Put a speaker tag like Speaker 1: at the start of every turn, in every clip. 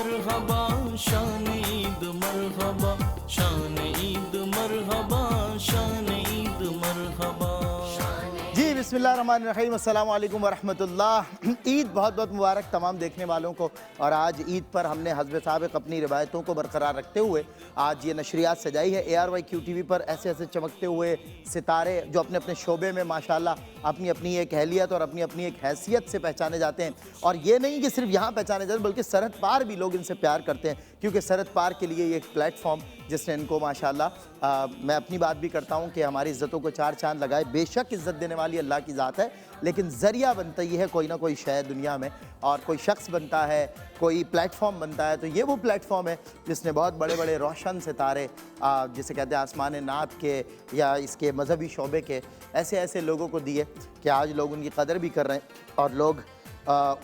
Speaker 1: मरहबा शान ईद मरहबा शान ईद मरहबा शान ईद मरहबा।
Speaker 2: जी बिस्मिल्लाहिर्रहमानिर्रहीम, अस्सलाम वालेकुम वरहमतुल्लाह। ईद बहुत बहुत मुबारक तमाम देखने वालों को। और आज ईद पर हमने हस्ब साबिक़ अपनी रिवायतों को बरकरार रखते हुए आज ये नशरियात सजाई है। ARYQ TV पर ऐसे ऐसे चमकते हुए सितारे जो अपने अपने शोबे में माशाल्लाह अपनी अपनी एक अहलियत और अपनी अपनी एक हैसियत से पहचाने जाते हैं। और ये नहीं कि सिर्फ यहाँ पहचाने जाते बल्कि सरहद पार भी लोग इनसे प्यार करते हैं, क्योंकि सरहद पार के लिए ये एक प्लेटफॉर्म जिसने इनको माशाल्लाह मैं अपनी बात भी करता हूँ कि हमारी इज़्ज़तों को चार चांद लगाए। बेशक इज़्ज़त देने वाली अल्लाह की ज़ात है, लेकिन ज़रिया बनता ही है कोई ना कोई शय दुनिया में, और कोई शख्स बनता है, कोई प्लेटफॉर्म बनता है। तो ये वो प्लेटफॉर्म है जिसने बहुत बड़े बड़े रोशन सितारे जिसे कहते हैं आसमान नात के या इसके मजहबी शोबे के ऐसे ऐसे लोगों को दिए कि आज लोग उनकी कदर भी कर रहे हैं और लोग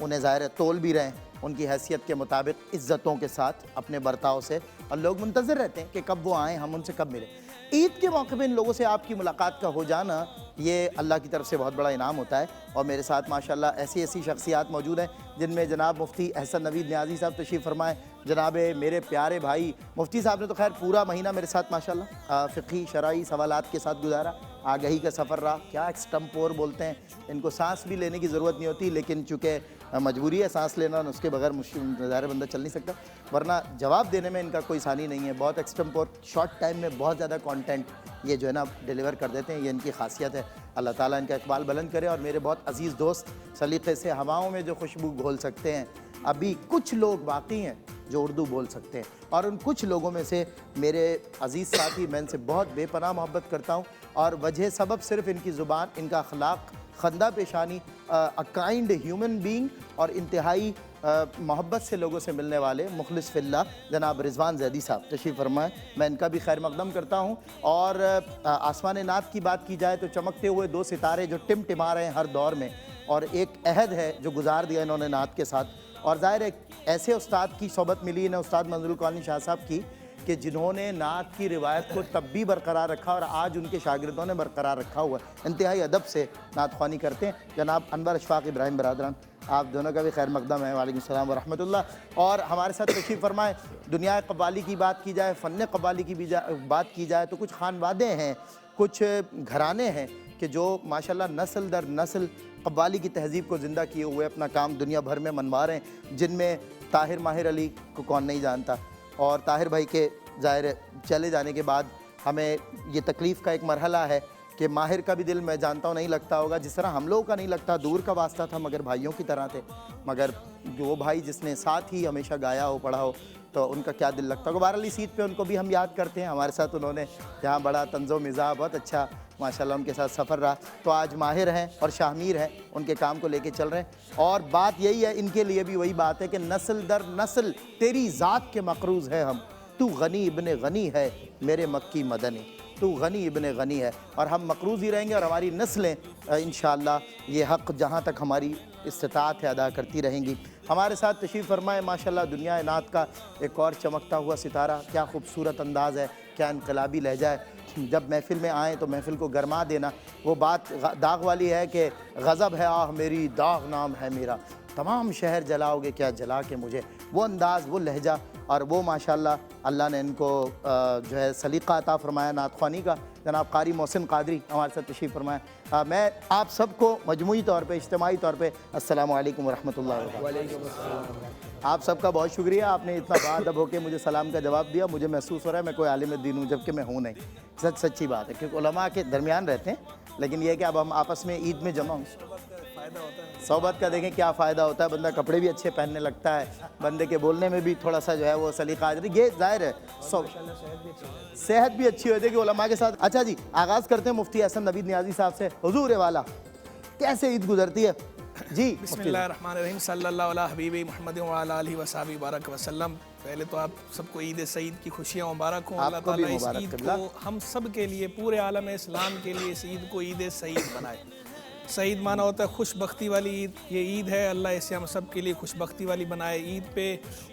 Speaker 2: उन्हें ज़ाहिर तोल भी रहे हैं उनकी हैसियत के मुताबिक इज़्ज़तों के साथ अपने बर्ताव से। और लोग मुंतज़िर रहते हैं कि कब वो आएँ, हम उनसे कब मिलें। ईद के मौके पर इन लोगों से आपकी मुलाकात का हो जाना ये अल्लाह की तरफ से बहुत बड़ा इनाम होता है। और मेरे साथ माशाल्लाह ऐसी ऐसी शख्सियात मौजूद हैं जिनमें जनाब मुफ्ती एहसन नवीद न्याज़ी साहब तशरीफ़ फरमाएँ, जनाब मेरे प्यारे भाई मुफ्ती साहब ने तो खैर पूरा महीना मेरे साथ माशाल्लाह फ़िक़ही शरई सवालात के साथ गुजारा। आगही का सफ़र रहा, क्या एक्सटम्पोर बोलते हैं इनको, सांस भी लेने की ज़रूरत नहीं होती, लेकिन चूँकि मजबूरी है सांस लेना, उसके बगैर मुश्किल ज़ाहिर बंदा चल नहीं सकता, वरना जवाब देने में इनका कोई सानी नहीं है। बहुत एक्सटम्पोर शॉर्ट टाइम में बहुत ज़्यादा कंटेंट ये जो है ना डिलीवर कर देते हैं, ये इनकी खासियत है। अल्लाह ताला इनका इकबाल बुलंद करे। और मेरे बहुत अजीज़ दोस्त सलीक़े से हवाओं में जो खुशबू घोल सकते हैं, अभी कुछ लोग बाकी हैं जो उर्दू बोल सकते हैं, और उन कुछ लोगों में से मेरे अजीज़ साथी, मैं इनसे बहुत बेपनाह मोहब्बत करता हूँ। और वजह सबब सिर्फ इनकी ज़ुबान, इनका अखलाक, खंदा पेशानी, अ काइंड ह्यूमन बींग और इंतहाई मोहब्बत से लोगों से मिलने वाले मुखलिस फिल्ला जनाब रिजवान ज़ैदी साहब तशरीफ़ फरमाएँ। मैं इनका भी खैर मकदम करता हूँ। और आसमान नात की बात की जाए तो चमकते हुए दो सितारे जो टिमटिमा रहे हैं हर दौर में, और एक अहद है जो गुजार दिया इन्होंने नात के साथ। और ज़ाहिर एक ऐसे उस्ताद की सोबत मिली इन्हें, उस्ताद मंजूरुल कौनी शाह साहब की, कि जिन्होंने नात की रिवायत को तब भी बरकरार रखा और आज उनके शागिर्दों ने बरकरार रखा हुआ। इंतहाई अदब से नात ख़्वानी करते हैं जनाब अनवर अशफाक इब्राहिम बरादरान, आप दोनों का भी खैर मकदम है। वालेकुम सलाम व रहमतुल्लाह। और हमारे साथ तशरीफ़ फरमाएँ। दुनिया कव्वाली की बात की जाए, फ़न कव्वाली की भी बात की जाए तो कुछ खानवादे हैं, कुछ घराने हैं कि जो माशाल्लाह नस्ल दर नस्ल कव्वाली की तहज़ीब को ज़िंदा किए हुए अपना काम दुनिया भर में मनवा रहे हैं, जिनमें ताहिर माहिर अली को कौन नहीं जानता। और ताहिर भाई के ज़ाहिर चले जाने के बाद हमें ये तकलीफ़ का एक मरहला है कि माहिर का भी दिल मैं जानता हूँ नहीं लगता होगा, जिस तरह हम लोगों का नहीं लगता, दूर का वास्ता था मगर भाइयों की तरह थे। मगर वो भाई जिसने साथ ही हमेशा गाया हो, पढ़ा हो, तो उनका क्या दिल लगता होगा। बहरहाल इस ईद पे उनको भी हम याद करते हैं। हमारे साथ उन्होंने यहाँ बड़ा तंज़ो मिज़ाज बहुत अच्छा माशाल्लाह उनके साथ सफ़र रहा। तो आज माहिर हैं और शाहमीर हैं, उनके काम को लेके चल रहे हैं। और बात यही है, इनके लिए भी वही बात है कि नस्ल दर नस्ल तेरी ज़ात के मक़रूज़ है हम, तू गनी इब्ने गनी है मेरे मक्की मदनी, तू गनी इब्ने गनी है। और हम मक़रूज़ ही रहेंगे और हमारी नस्लें इंशाअल्लाह ये हक़ जहाँ तक हमारी इस्तिताअत है अदा करती रहेंगी। हमारे साथ तशरीफ़ फरमाए माशाल्लाह दुनिया नात का एक और चमकता हुआ सितारा, क्या खूबसूरत अंदाज़ है, क्या इनकलाबी लहजा है। जब महफ़िल में आएँ तो महफ़िल को गरमा देना, वो बात दाग वाली है कि गज़ब है आह मेरी, दाग नाम है मेरा, तमाम शहर जलाओगे क्या जला के मुझे। वो अंदाज़, वो लहजा, और वो माशाल्लाह अल्लाह ने इनको जो है सलीक़ा अता फ़रमाया नात ख़्वानी का। जनाब क़ारी मोहसिन क़ादरी हमारे साथ तशरीफ़ फरमाया। मैं आप सबको मजमूई तौर पे, इज्तिमाई तौर पे अस्सलामु अलैकुम व रहमतुल्लाहि व बरकातहू। आप सबका बहुत शुक्रिया, आपने इतना बाअदब होकर मुझे सलाम का जवाब दिया। मुझे महसूस हो रहा है मैं कोई आलिम दीन हूँ, जबकि मैं हूँ नहीं। सच्ची बात है, क्योंकि उलमा के दरमियान रहते हैं, लेकिन यह है कि अब हम आपस में ईद में जमा हों। सोबत का देखें क्या फ़ायदा होता है, बंदा कपड़े भी अच्छे पहनने लगता है, बंदे के बोलने में भी थोड़ा सा जो है वो सलीका आ जाता है। ये ज़ाहिर है सेहत भी अच्छी होती है कि उलमा के साथ। अच्छा जी, आगाज़ करते हैं मुफ्ती एहसन नवीद न्याज़ी साहब से। हुजूर वाला कैसे ईद गुजरती है जी?
Speaker 3: बिस्मिल्लाहिर्रहमानिर्रहीम, सल्लल्लाहु अला हबीबी मुहम्मद व अला आलिहि व सहबी बारक वसल्लम। पहले तो आप सबको ईद सईद की खुशियाँ मुबारक हों। अल्लाह ताला इस ईद को हम सब के लिए, पूरे आलम इस्लाम के लिए इस ईद को ईद सईद बनाए। सईद माना होता है खुशबख्ती वाली ईद। ये ईद है, अल्लाह इसे हम सब के लिए खुशबख्ती वाली बनाए। ईद पे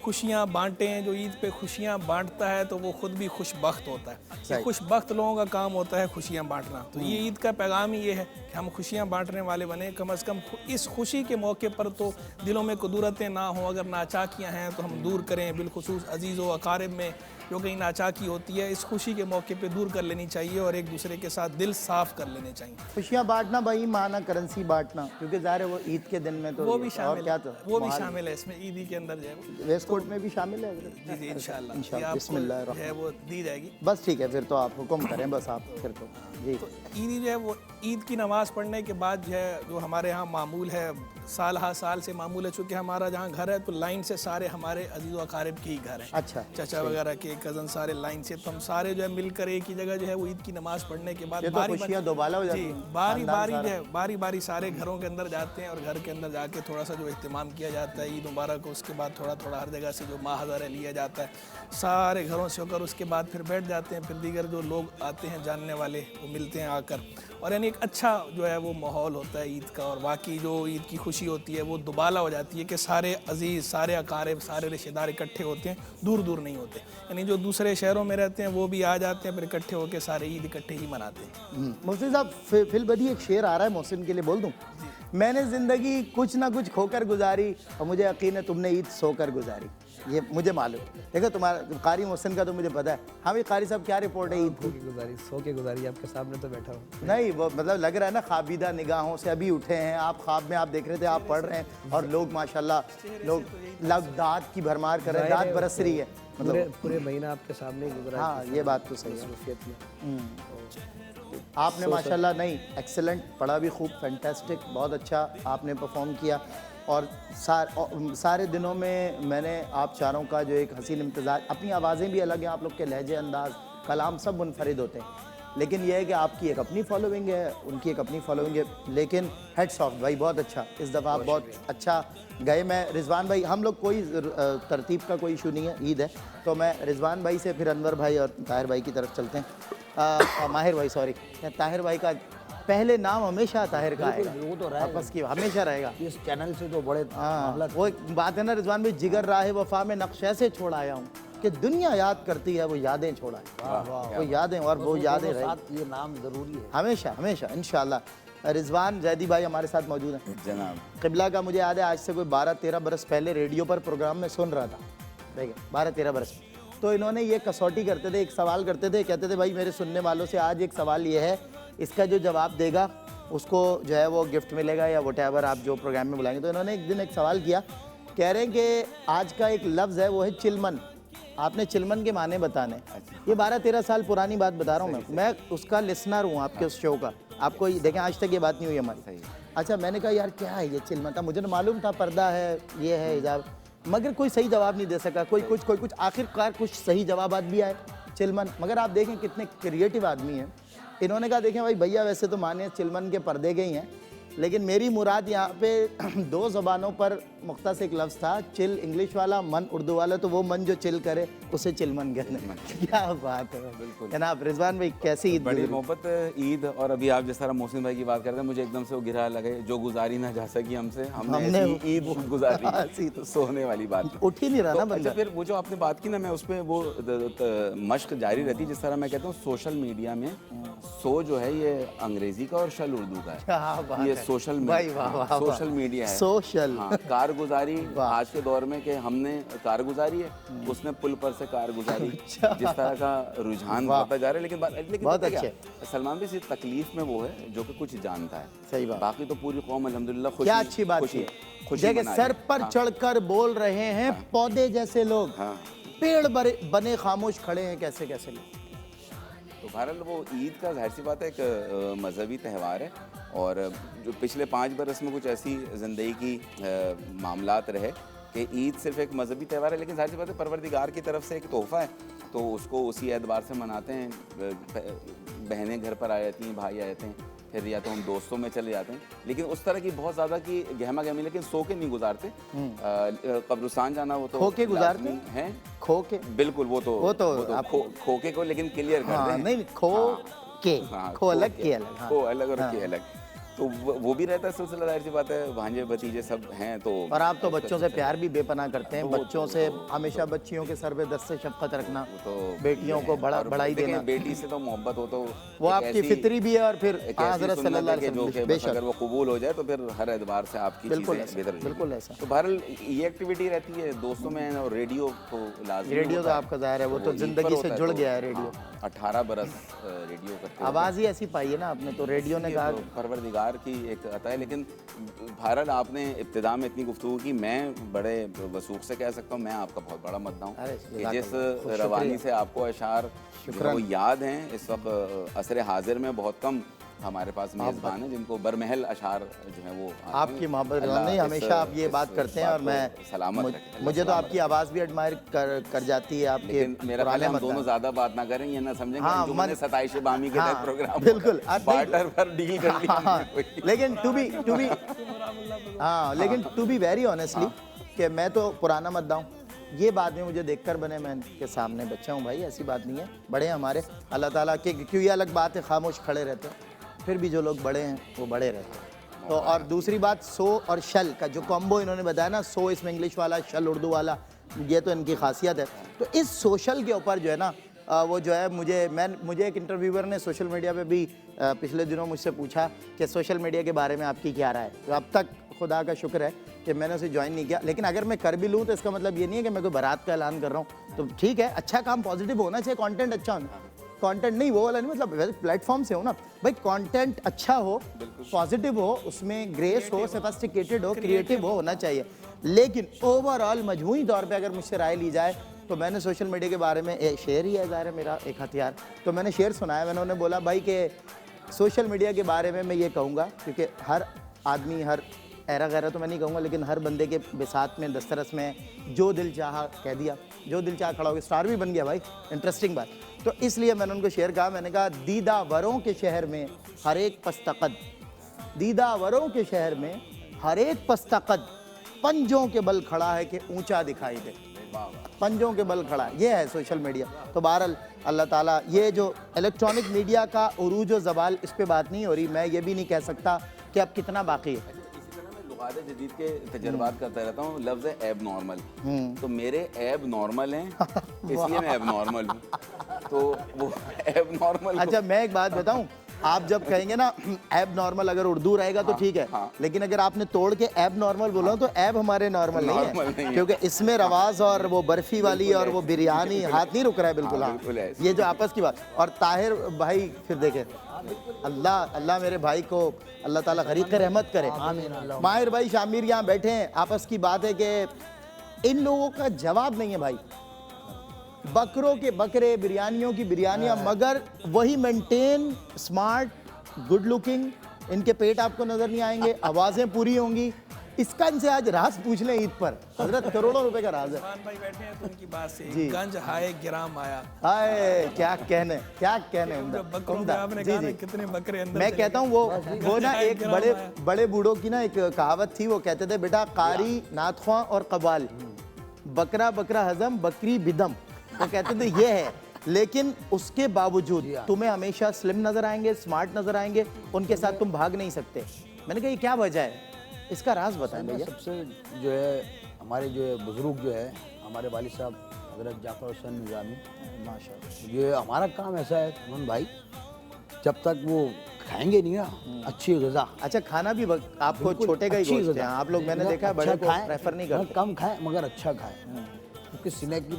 Speaker 3: खुशियाँ बांटें। जो ईद पे खुशियाँ बांटता है तो वो खुद भी खुशबख्त होता है। ये खुशबख्त लोगों का काम होता है खुशियाँ बांटना। तो ये ईद का पैगाम ही ये है कि हम खुशियाँ बांटने वाले बने। कम अज़ कम इस खुशी के मौके पर तो दिलों में कुदरतें ना हों, अगर नाचाकियाँ हैं तो हम दूर करें, बिलखुसूस अजीज़ व अकारिब में जो कहीं नाचाकी होती है इस खुशी के मौके पे दूर कर लेनी चाहिए और एक दूसरे के साथ दिल साफ कर लेने चाहिए।
Speaker 2: खुशियाँ बांटना भाई, माना करेंसी बांटना, क्योंकि ज़ाहिर है वो ईद के दिन में तो
Speaker 3: वो भी
Speaker 2: और
Speaker 3: शामिल
Speaker 2: क्या
Speaker 3: है,
Speaker 2: तो
Speaker 3: वो भी शामिल है इसमें। ईदी के अंदर जो है वो
Speaker 2: वेस्ट कोट में भी शामिल है।
Speaker 3: जी जी इंशाल्लाह
Speaker 2: इंशाल्लाह,
Speaker 3: आपको
Speaker 2: बिस्मिल्लाह
Speaker 3: जो है वो दी जाएगी।
Speaker 2: बस ठीक है, फिर तो आप हुक्म करें बस आप फिर तो जी।
Speaker 3: तो ईदी जो है वो ईद की नमाज़ पढ़ने के बाद जो है जो हमारे यहाँ मामूल है, साल हा साल से मामूल है, चूँकि हमारा जहाँ घर है तो लाइन से सारे हमारे अजीज़ व अकारिब के ही घर हैं।
Speaker 2: अच्छा,
Speaker 3: चाचा वगैरह के कज़न सारे लाइन से, तो हम सारे जो है मिलकर एक ही जगह जो है वो ईद की नमाज़ पढ़ने के बाद
Speaker 2: खुशियाँ दोबाला हो जाती हैं।
Speaker 3: बारी बारी जो है बारी बारी सारे घरों के अंदर जाते हैं और घर के अंदर जाके थोड़ा सा जो इत्तिमाम किया जाता है ईद मुबारक को। उसके बाद थोड़ा थोड़ा हर जगह से जो माहज़र है लिया जाता है सारे घरों से होकर। उसके बाद फिर बैठ जाते हैं, फिर दीगर जो लोग आते हैं जानने वाले वो मिलते हैं आकर, और यानी एक अच्छा जो है वो माहौल होता है ईद का। और बाकी जो ईद की खुशी होती है वो दुबाला हो जाती है कि सारे अजीज़, सारे अकारिब, सारे रिश्तेदार इकट्ठे होते हैं, दूर दूर नहीं होते। यानी जो दूसरे शहरों में रहते हैं वो भी आ जाते हैं, फिर इकट्ठे होकर सारे ईद इकट्ठे ही मनाते हैं।
Speaker 2: मोहसिन साहब, फिलबदी एक शेर आ रहा है मोहसिन के लिए, बोल दूं? मैंने ज़िंदगी कुछ ना कुछ खोकर गुजारी और मुझे यकीन है तुमने ईद सोकर गुजारी। ये मुझे मालूम। देखो तुम्हारा कारी मोहसिन का तो मुझे पता है। हाँ भाई कारी साहब, क्या रिपोर्ट है ईद की?
Speaker 4: गुजारी सो के गुजारी, आपके सामने तो बैठा हूँ।
Speaker 2: नहीं वो मतलब लग रहा है ना खाबीदा निगाहों से अभी उठे हैं आप, ख्वाब में आप देख रहे थे, आप पढ़ रहे हैं और लोग माशाल्लाह लोग दाद की भरमार कर रहे हैं, दाद बरस रही है मतलब
Speaker 4: पूरे महीना आपके सामने गुजरा।
Speaker 2: हाँ ये बात तो सही है। आपने माशाल्लाह नहीं एक्सेलेंट पढ़ा भी खूब, फैंटास्टिक, बहुत अच्छा आपने परफॉर्म किया। और सारे दिनों में मैंने आप चारों का जो एक हसीन इम्तिज़ाज, अपनी आवाज़ें भी अलग हैं, आप लोग के लहजे, अंदाज़, कलाम सब मुनफरिद होते हैं, लेकिन यह है कि आपकी एक अपनी फॉलोइंग है, उनकी एक अपनी फॉलोइंग है। लेकिन हेड्स ऑफ भाई, बहुत अच्छा, इस दफ़ा आप बहुत अच्छा गए। मैं रिजवान भाई, हम लोग कोई तरतीब का कोई इशू नहीं है, ईद है तो मैं रिजवान भाई से फिर अनवर भाई और ताहिर भाई की तरफ चलते हैं। माहिर भाई, सॉरी, ताहिर भाई का पहले नाम हमेशा ताहिर का आएगा,
Speaker 4: वो तो
Speaker 2: आपस की हमेशा रहेगा
Speaker 4: इस चैनल से तो बड़े
Speaker 2: हाँ, वो एक बात है ना रिजवान भाई, जिगर राह वफा में नक्शे से छोड़ आया हूँ कि दुनिया याद करती है वो यादें छोड़ा है, वो यादें और वो यादें
Speaker 4: ये नाम ज़रूरी है
Speaker 2: हमेशा हमेशा इंशाल्लाह। रिजवान जैदी भाई हमारे साथ मौजूद हैं
Speaker 5: जनाब।
Speaker 2: क़िबला का मुझे याद है आज से कोई 12-13 बरस पहले रेडियो पर प्रोग्राम में सुन रहा था, ठीक है 12-13 बरस, तो इन्होंने ये कसौटी करते थे, एक सवाल करते थे, कहते थे भाई मेरे सुनने वालों से आज एक सवाल ये है, इसका जो जवाब देगा उसको जो है वो गिफ्ट मिलेगा या व्हाटएवर आप जो प्रोग्राम में बुलाएंगे। तो इन्होंने एक दिन एक सवाल किया, कह रहे हैं कि आज का एक लफ्ज़ है वो है चिलमन, आपने चिलमन के माने बताने। ये 12-13 साल पुरानी बात बता रहा हूँ मैं उसका लिसनर हूँ आपके उस शो का, आपको देखें आज तक ये बात नहीं हुई हमारी। अच्छा मैंने कहा यार क्या है ये चिलमन, था मुझे मालूम था पर्दा है, ये है हिजाब, मगर कोई सही जवाब नहीं दे सका, कोई कुछ आखिरकार कुछ सही जवाब भी आए चिलमन। मगर आप देखें कितने क्रिएटिव आदमी हैं, इन्होंने कहा देखें भाई भैया वैसे तो माने चिलमन के पर्दे गई हैं, लेकिन मेरी मुराद यहाँ पे 2 ज़बानों पर मुख्तस एक लफ्ज़ था, चिल इंग्लिश वाला, मन उर्दू वाला, तो वो मन जो चिल करे उसे चिलमन कहते हैं। क्या बात है बिल्कुल जनाब। रिजवान भाई कैसी ईद?
Speaker 5: बड़ी मोहब्बत ईद। और अभी आप जिस तरह मोहसिन भाई की बात करते हैं मुझे एकदम से वो गिरा लगे, जो गुजारी ना जा सकी हमसे, हमने ऐसी ईद गुजारी तो सोने वाली बात
Speaker 2: उठ ही नहीं रहा ना बंदा।
Speaker 5: फिर वो जो आपने बात की ना, मैं उस पर वो मश्क जारी रहती है। जिस तरह मैं कहता हूँ सोशल मीडिया में सो जो है ये अंग्रेजी का और शल उर्दू का है, ये सोशल मीडिया है।
Speaker 2: सोशल
Speaker 5: कारगुजारी आज के दौर में कि हमने कार गुजारी है, उसने पुल पर से कार गुजारी, जिस तरह का रुझान बढ़ता जा रहा है। लेकिन
Speaker 2: बहुत अच्छे
Speaker 5: सलमान भी सिर्फ तकलीफ में वो है जो कि कुछ जानता है,
Speaker 2: सही बात।
Speaker 5: बाकी तो पूरी कौम अल्हम्दुलिल्लाह खुशी।
Speaker 2: क्या अच्छी बात है, खुशी सर पर चढ़कर बोल रहे हैं पौधे जैसे लोग, पेड़ बने खामोश खड़े हैं कैसे कैसे लोग।
Speaker 5: तो बहरहाल वो ईद का जाहिर सी बात है एक मजहबी त्यौहार है, और जो पिछले 5 बरस में कुछ ऐसी ज़िंदगी की मामलात रहे कि ईद सिर्फ एक मजहबी त्यौहार है, लेकिन जाहिर सी बात है परवरदिगार की तरफ से एक तोहफ़ा है, तो उसको उसी एतबार से मनाते हैं। बहनें घर पर आ जाती हैं, भाई आ जाते हैं, फिर या तो हम दोस्तों में चले जाते हैं, लेकिन उस तरह की बहुत ज़्यादा की गहमा गहमी लेकिन सो के नहीं गुजारते। कब्रिस्तान जाना वो तो
Speaker 2: खो के गुजारते हैं, खो के
Speaker 5: बिल्कुल वो तो खोके को लेकिन क्लियर कर दें,
Speaker 2: नहीं खो के, खो अलग के अलग,
Speaker 5: खो अलग और के अलग। तो वो भी रहता है सिलसिला, जाहिर सी बात है, भांजे भतीजे सब हैं तो।
Speaker 2: और आप तो बच्चों से प्यार भी बेपनाह करते हैं, बच्चों से हमेशा बच्चियों के सर पे दस्ते शफ़क़त रखना,
Speaker 5: तो
Speaker 2: बेटियों को बढ़ाई देना,
Speaker 5: बेटी से तो मोहब्बत हो तो
Speaker 2: वो आपकी फितरी भी है। और फिर हज़रत सल्लल्लाहु अलैहि
Speaker 5: जो
Speaker 2: वसल्लम,
Speaker 5: कि अगर वो कबूल हो जाए तो फिर हर एतबार से आपकी
Speaker 2: बिल्कुल
Speaker 5: चीज़ें बेहतर हो जाएंगी।
Speaker 2: बिल्कुल ऐसा।
Speaker 5: तो बहरहाल ये एक्टिविटी रहती है दोस्तों में, और रेडियो तो लाज़मी
Speaker 2: रेडियो तो
Speaker 5: होता है।
Speaker 2: आपका ज़ाहिर है वो तो
Speaker 5: ईद पर
Speaker 2: ज़िंदगी से
Speaker 5: होता है
Speaker 2: जुड़
Speaker 5: तो,
Speaker 2: गया है रेडियो।
Speaker 5: 18 बरस रेडियो करते हैं।
Speaker 2: आवाज़ ही ऐसी पाई है ना आपने, तो रेडियो ने कहा
Speaker 5: परवरदिगार की एक अता है। लेकिन बहरहाल आपने इब्तिदा में इतनी गुफ्तगू की, मैं बड़े वसूख से कह सकता हूँ मैं आपका बहुत बड़ा मद्दा हूँ
Speaker 2: अरे,
Speaker 5: कि जिस रवानी से आपको अशार जो है वो याद हैं। इस वक्त असर हाजिर में बहुत कम हमारे पास मेज़बान हैं जिनको बरमहल अशार जो है वो आते हैं।
Speaker 2: आपकी मोहब्बत
Speaker 5: अल्लाह
Speaker 2: नहीं, हमेशा आप ये बात करते हैं और मैं
Speaker 5: सलामत रखे।
Speaker 2: मुझे तो आपकी आवाज़ भी एडमायर कर जाती है आपके
Speaker 5: लेकिन मेरा ख्याल है हम
Speaker 2: पुराने
Speaker 5: दोनों ज्यादा बात ना करें, ये ना समझें कि
Speaker 2: हाँ,
Speaker 5: जो मैंने 27 बामी के तहत प्रोग्राम
Speaker 2: बिल्कुल
Speaker 5: बार्टर पर डील कर लिया
Speaker 2: हाँ,
Speaker 5: हमने कोई।
Speaker 2: लेकिन टू बी वेरी ऑनेस्टली कि मैं तो पुराना मद्दा हूँ। ये बाद में मुझे देखकर बने, मैं के सामने बच्चा हूँ भाई, ऐसी बात नहीं है। बड़े हैं हमारे, अल्लाह ताला के, क्यों ये अलग बात है खामोश खड़े रहते हैं, फिर भी जो लोग बड़े हैं वो बड़े रहते हैं। तो और दूसरी बात, सो और शल का जो कॉम्बो इन्होंने बताया ना, सो इसमें इंग्लिश वाला, शल उर्दू वाला, ये तो इनकी खासियत है। तो इस सोशल के ऊपर जो है ना वो जो है मुझे एक इंटरव्यूअर ने सोशल मीडिया पे भी पिछले दिनों मुझसे पूछा कि सोशल मीडिया के बारे में आपकी क्या राय है। तो अब तक खुदा का शुक्र है कि मैंने उसे ज्वाइन नहीं किया, लेकिन अगर मैं कर भी लूँ तो इसका मतलब ये नहीं है कि मैं कोई बारात का ऐलान कर रहा हूँ। तो ठीक है, अच्छा काम पॉजिटिव होना चाहिए, कंटेंट अच्छा होना, कंटेंट नहीं वो वाला नहीं, मतलब प्लेटफॉर्म से हो ना भाई, कंटेंट अच्छा हो, पॉजिटिव हो, उसमें ग्रेस हो, सोफिस्टिकेटेड हो, क्रिएटिव हो, होना चाहिए। लेकिन ओवरऑल मजमूई तौर पे अगर मुझसे राय ली जाए तो मैंने सोशल मीडिया के बारे में, शेयर ही है ज़ाहिर है मेरा एक हथियार, तो मैंने शेयर सुनाया। मैंने उन्हें बोला भाई कि सोशल मीडिया के बारे में मैं ये कहूँगा, क्योंकि हर आदमी, हर ऐरा गैरा तो मैं नहीं कहूँगा, लेकिन हर बंदे के बिसात में, दस्तरस में जो दिल चाहा कह दिया, जो दिल चाहा खड़ा हो गया, स्टार भी बन गया भाई, इंटरेस्टिंग बात। तो इसलिए मैंने उनको शेयर कहा, मैंने कहा दीदावरों के शहर में हर एक पस्तकद, दीदावरों के शहर में हर एक पस्तकद पंजों के बल खड़ा है कि ऊंचा दिखाई दे, पंजों के बल खड़ा है, ये है सोशल मीडिया। तो बहरहाल अल्लाह ताला, ये जो इलेक्ट्रॉनिक मीडिया का उरूज व ज़वाल, इस पे बात नहीं हो रही, मैं ये भी नहीं कह सकता कि अब कितना बाकी है।
Speaker 5: लुगात जदीद के तजर्बात करता रहता हूँ, लफ्ज़ है एब नॉर्मल, तो मेरे एब नॉर्मल हैं इसलिए मैं एब नॉर्मल हूँ, तो वो एब नॉर्मल।
Speaker 2: अच्छा मैं एक बात बताऊं, आप जब कहेंगे ना एब नॉर्मल, अगर उर्दू रहेगा तो ठीक है, लेकिन अगर आपने तोड़ के एब नॉर्मल बोला तो एब हमारे नॉर्मल नहीं है, क्योंकि इसमें रवाज और वो बर्फी वाली और वो बिरयानी हाथ नहीं रुक रहा है बिल्कुल। हाँ, ये जो आपस की बात। और ताहिर भाई फिर देखे, अल्लाह मेरे भाई को अल्लाह ताला गरीक़ रहमत करे। माहिर भाई शामिर यहाँ बैठे हैं, आपस की बात है कि इन लोगों का जवाब नहीं है भाई, बकरों के बकरे, बिरयानियों की बिरयानियाँ, मगर वही मेंटेन, स्मार्ट, गुड लुकिंग, इनके पेट आपको नजर नहीं आएंगे, आवाज़ें पूरी होंगी। इसका इनसे आज राज पूछ लें ईद पर, हजरत करोड़ों रुपए का राज है।
Speaker 3: भाई बैठे हैं तो उनकी बात से गंज हाय गिराम आया,
Speaker 2: हाय क्या कहने
Speaker 3: बकरों में आपने कहा ना कितने बकरे अंदर
Speaker 2: मैं कहता हूँ वो ना एक बड़े बूढ़ों की ना एक कहावत थी, वो कहते थे बेटा कारी नाथख्वां और कबाल, बकरा बकरा हजम बकरी बिदम, वो कहते थे ये है। लेकिन उसके बावजूद तुम्हें हमेशा स्लिम नजर आएंगे, स्मार्ट नजर आएंगे, उनके साथ तुम भाग नहीं सकते। मैंने कहा ये क्या वजह है, इसका राज बताएं भैया।
Speaker 4: सबसे जो है हमारे जो है बुजुर्ग जो है हमारे वालिद साहब हजरत जाफर हुसैन निज़ामी माशाअल्लाह, ये हमारा काम ऐसा है मोहन भाई, जब तक वो खाएंगे नहीं ना अच्छी ग़िज़ा।
Speaker 2: अच्छा खाना भी आपको छोटे का ही गोश्त है, आप लोग मैंने देखा है बड़े को प्रेफर नहीं करते,
Speaker 4: कम खाएं मगर अच्छा खाएं, क्योंकि सीने की